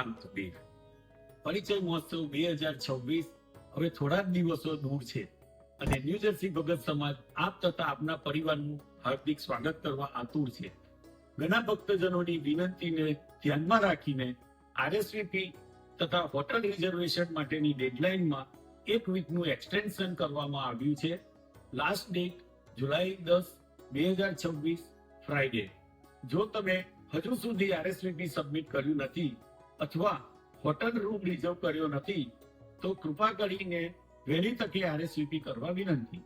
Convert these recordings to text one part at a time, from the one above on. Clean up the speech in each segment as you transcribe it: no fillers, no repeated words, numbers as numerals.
રામ કબીર. પરિચય મહોત્સવ 2026 હવે થોડા જ દિવસો દૂર છે અને ન્યૂ જર્સી ભગત સમાજ આપ તથા આપના પરિવારનું હાર્દિક સ્વાગત કરવા આતુર છે. ઘણા ભક્તજનોની વિનંતીને ધ્યાનમાં રાખીને આરએસવીપી તથા હોટલ રિઝર્વેશન માટેની ડેડલાઇનમાં એક વીકનું એક્સટેન્શન કરવામાં આવ્યું છે. લાસ્ટ ડેટ જુલાઈ 10, 2026 ફ્રાઈડે. જો તમે હજુ સુધી આરએસવીપી સબમિટ કર્યું નથી અથવા હોટલ રૂમ રિઝર્વ કર્યો નથી તો કૃપા કરીને વહેલી તકે આરએસવીપી કરવા વિનંતી.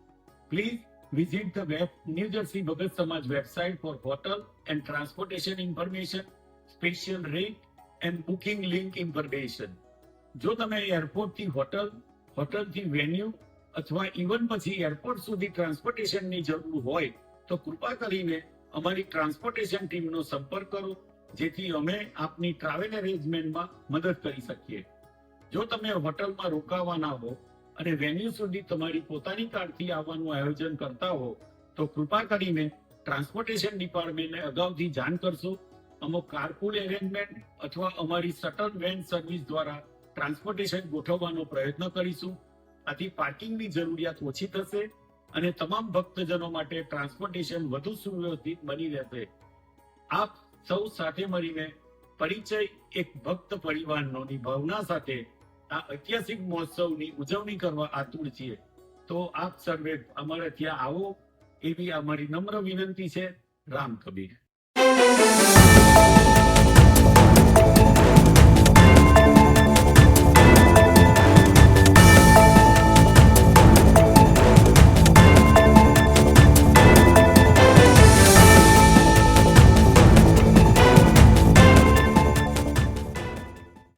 Please visit the New Jersey Bhagat Samaj website for hotel and transportation information, special rate and booking link information. જો તમે એરપોર્ટથી હોટલથી વેન્યુ અથવા ઇવન પછી એરપોર્ટ સુધી ટ્રાન્સપોર્ટેશનની જરૂર હોય તો કૃપા કરીને અમારી ટ્રાન્સપોર્ટેશન ટીમનો સંપર્ક કરો, જેથી અમે આપની ટ્રાવેલ અરેન્જમેન્ટમાં મદદ કરી શકીએ. જો તમે હોટલમાં રોકાવાના હો અને વેન્યુ સુધી તમારી પોતાની કારથી આવવાનું આયોજન કરતા હો તો કૃપા કરીને ટ્રાન્સપોર્ટેશન ડિપાર્ટમેન્ટને અગાઉથી જાણ કરશો. અમુક કારપૂલ એરેન્જમેન્ટ અથવા અમારી શટલ વેન સર્વિસ દ્વારા ટ્રાન્સપોર્ટેશન ગોઠવવાનો પ્રયત્ન કરીશું. આથી પાર્કિંગની જરૂરિયાત ઓછી થશે અને તમામ ભક્તજનો માટે ટ્રાન્સપોર્ટેશન વધુ સુવ્યવસ્થિત બની રહેશે. આપ સૌ સાથે મળીને પરિચય એક ભક્ત પરિવારનોની ભાવના સાથે આ ઐતિહાસિક મહોત્સવની ઉજવણી કરવા આતુર છીએ. તો આપ સર્વે અમારે ત્યાં આવો એવી અમારી નમ્ર વિનંતી છે. રામ કબીર.